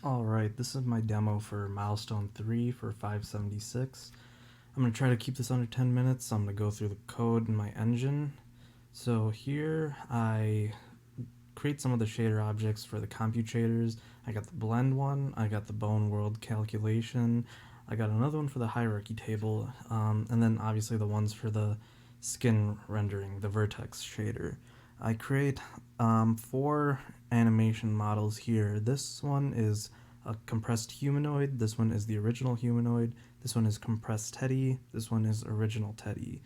Alright, this is my demo for milestone 3 for 576. I'm going to try to keep this under 10 minutes, so I'm going to go through the code in my engine. So here I create some of the shader objects for the compute shaders. I got the blend one, I got the bone world calculation, I got another one for the hierarchy table, and then obviously the ones for the skin rendering, the vertex shader. I create 4 animation models here. This one is a compressed humanoid, this one is the original humanoid, this one is compressed Teddy, this one is original Teddy.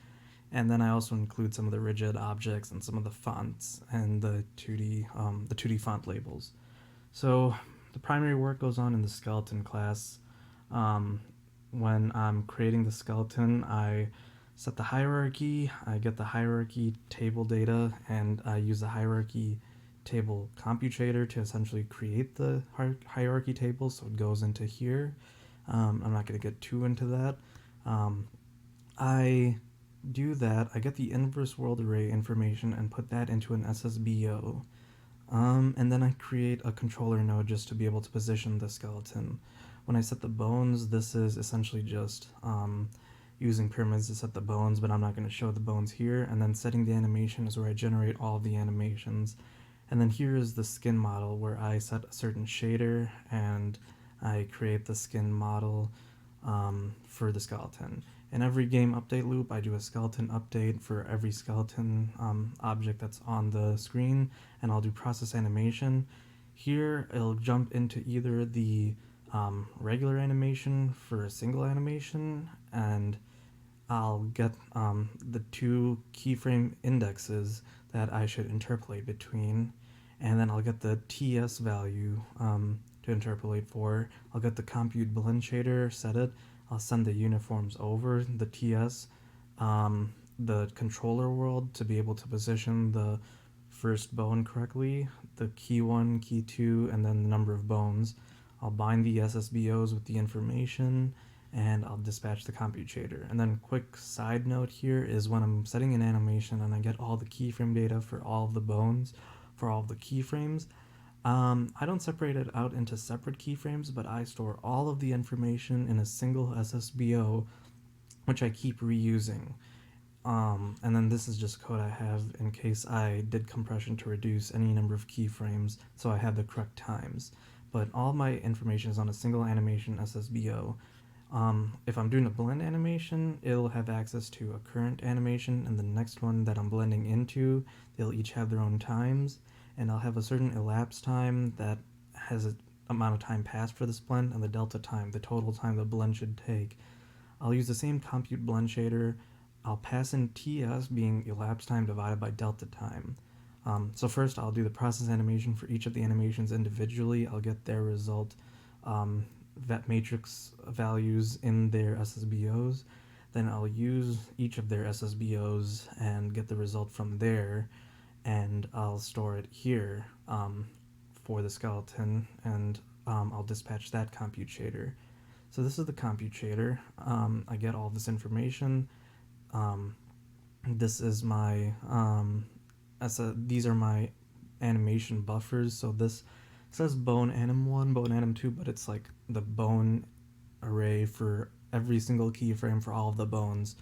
And then I also include some of the rigid objects and some of the fonts and the 2D font labels. So the primary work goes on in the skeleton class. Um, when I'm creating the skeleton, I set the hierarchy, I get the hierarchy table data, and I use the hierarchy table computator to essentially create the hierarchy table, so it goes into here. I'm not going to get too into that. I do that, I get the inverse world array information and put that into an SSBO. And then I create a controller node just to be able to position the skeleton. When I set the bones, this is essentially just using pyramids to set the bones, but I'm not going to show the bones here. And then setting the animation is where I generate all of the animations. And then here is the skin model where I set a certain shader and I create the skin model for the skeleton. In every game update loop, I do a skeleton update for every skeleton object that's on the screen, and I'll do process animation. Here, it'll jump into either the regular animation for a single animation, and I'll get the 2 keyframe indexes that I should interpolate between, and then I'll get the TS value to interpolate for. I'll get the compute blend shader, set it, I'll send the uniforms over, the TS, the controller world to be able to position the first bone correctly, the key 1, key 2, and then the number of bones. I'll bind the SSBOs with the information, and I'll dispatch the compute shader. And then quick side note here is when I'm setting an animation and I get all the keyframe data for all of the bones, for all of the keyframes, I don't separate it out into separate keyframes, but I store all of the information in a single SSBO, which I keep reusing. And then this is just code I have in case I did compression to reduce any number of keyframes, so I have the correct times. But all my information is on a single animation SSBO. If I'm doing a blend animation, it'll have access to a current animation, and the next one that I'm blending into, they'll each have their own times, and I'll have a certain elapsed time that has an amount of time passed for this blend, and the delta time, the total time the blend should take. I'll use the same compute blend shader. I'll pass in TS being elapsed time divided by delta time. So first I'll do the process animation for each of the animations individually. I'll get their result vet matrix values in their SSBOs. Then I'll use each of their SSBOs and get the result from there, and I'll store it here for the skeleton, and I'll dispatch that compute shader. So this is the compute shader. I get all this information. This is my these are my animation buffers. So this says bone anim 1, bone anim 2, but it's like the bone array for every single keyframe for all of the bones.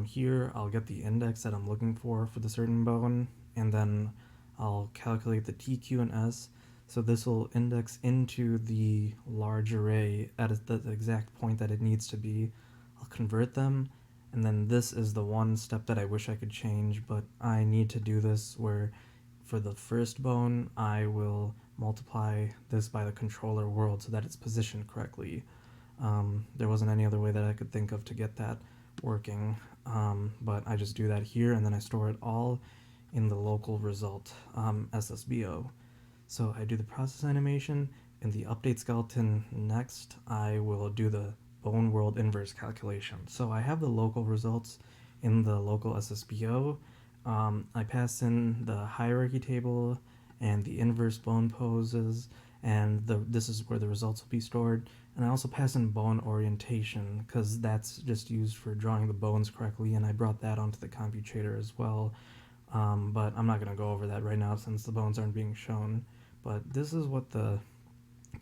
Here I'll get the index that I'm looking for the certain bone, and then I'll calculate the T, Q, and S. So this will index into the large array at the exact point that it needs to be. I'll convert them, and then this is the one step that I wish I could change, but I need to do this where for the first bone, I will multiply this by the controller world so that it's positioned correctly. There wasn't any other way that I could think of to get that working, but I just do that here, and then I store it all in the local result SSBO. So I do the process animation. In the update skeleton next, I will do the bone world inverse calculation. So I have the local results in the local SSBO. I pass in the hierarchy table and the inverse bone poses, and this is where the results will be stored. And I also pass in bone orientation because that's just used for drawing the bones correctly, and I brought that onto the computator as well. But I'm not going to go over that right now since the bones aren't being shown. But this is what the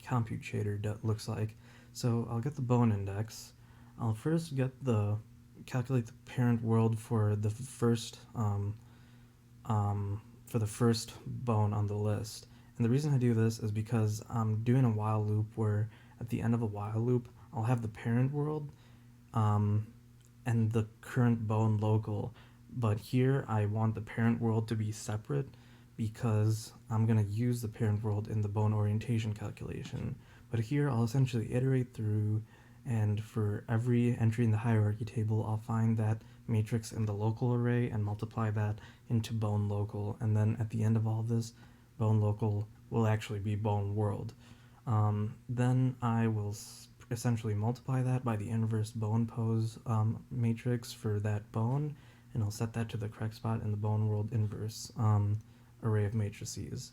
compute shader looks like. So I'll get the bone index. I'll first calculate the parent world for the first bone on the list. And the reason I do this is because I'm doing a while loop where at the end of a while loop, I'll have the parent world and the current bone local. But here I want the parent world to be separate because I'm going to use the parent world in the bone orientation calculation. But here I'll essentially iterate through, and for every entry in the hierarchy table, I'll find that matrix in the local array and multiply that into bone local. And then at the end of all this, bone local will actually be bone world. Then I will essentially multiply that by the inverse bone pose matrix for that bone, and I'll set that to the correct spot in the bone world inverse array of matrices.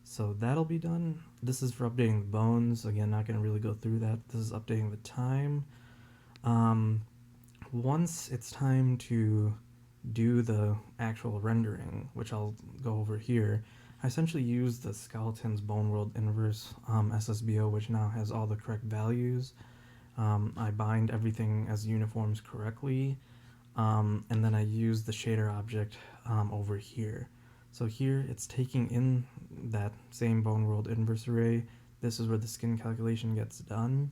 So that'll be done. This is for updating the bones. Again, not going to really go through that. This is updating the time. Once it's time to do the actual rendering, which I'll go over here, I essentially use the skeleton's bone world inverse SSBO, which now has all the correct values. I bind everything as uniforms correctly, and then I use the shader object over here. So here it's taking in that same bone world inverse array. This is where the skin calculation gets done.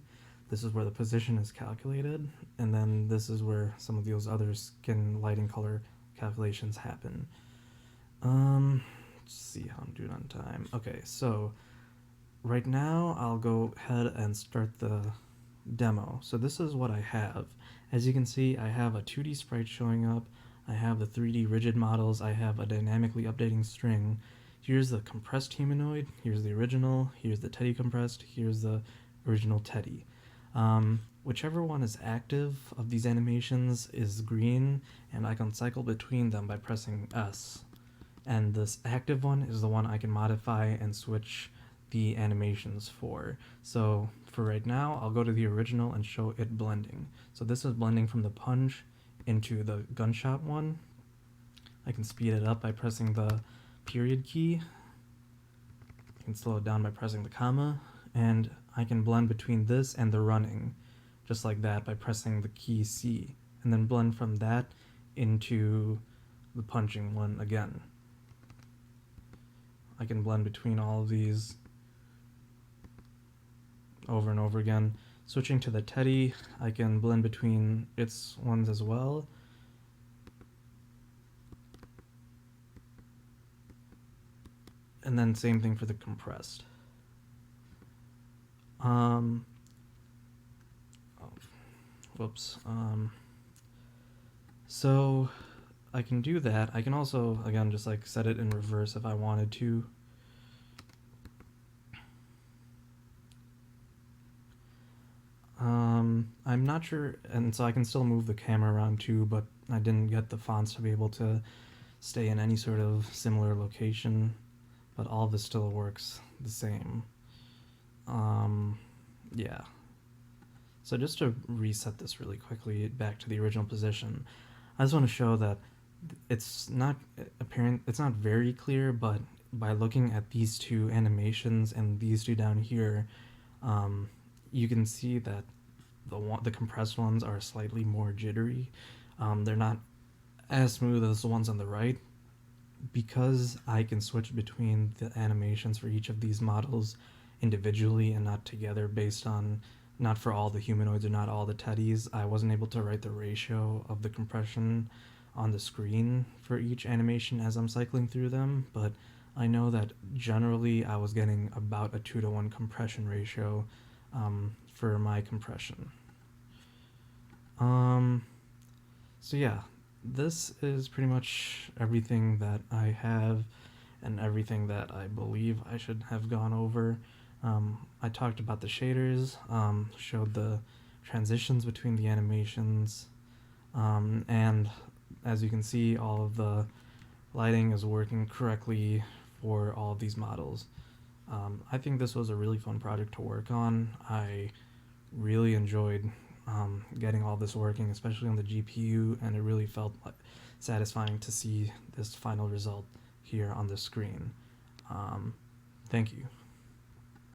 This is where the position is calculated, and then this is where some of those other skin lighting color calculations happen. Let's see how I'm doing on time. Okay, so right now I'll go ahead and start the demo. So this is what I have. As you can see, I have a 2D sprite showing up. I have the 3D rigid models. I have a dynamically updating string. Here's the compressed humanoid. Here's the original. Here's the Teddy compressed. Here's the original Teddy. Whichever one is active of these animations is green, and I can cycle between them by pressing S. And this active one is the one I can modify and switch the animations for. So for right now, I'll go to the original and show it blending. So this is blending from the punch into the gunshot one. I can speed it up by pressing the period key. I can slow it down by pressing the comma, and I can blend between this and the running, just like that, by pressing the key C, and then blend from that into the punching one again. I can blend between all of these over and over again. Switching to the Teddy, I can blend between its ones as well. And then same thing for the compressed. So I can do that. I can also, again, just like set it in reverse if I wanted to. I'm not sure, and so I can still move the camera around too, but I didn't get the fonts to be able to stay in any sort of similar location, but all of this still works the same. Yeah. So just to reset this really quickly back to the original position, I just want to show that it's not apparent, it's not very clear, but by looking at these two animations and these two down here, you can see that the compressed ones are slightly more jittery. They're not as smooth as the ones on the right. Because I can switch between the animations for each of these models individually and not together based on, not for all the humanoids or not all the teddies, I wasn't able to write the ratio of the compression on the screen for each animation as I'm cycling through them, but I know that generally I was getting about a 2-to-1 compression ratio for my compression. So yeah, this is pretty much everything that I have and everything that I believe I should have gone over. I talked about the shaders, showed the transitions between the animations, and as you can see, all of the lighting is working correctly for all of these models. I think this was a really fun project to work on. I really enjoyed getting all this working, especially on the GPU, and it really felt satisfying to see this final result here on the screen. Thank you.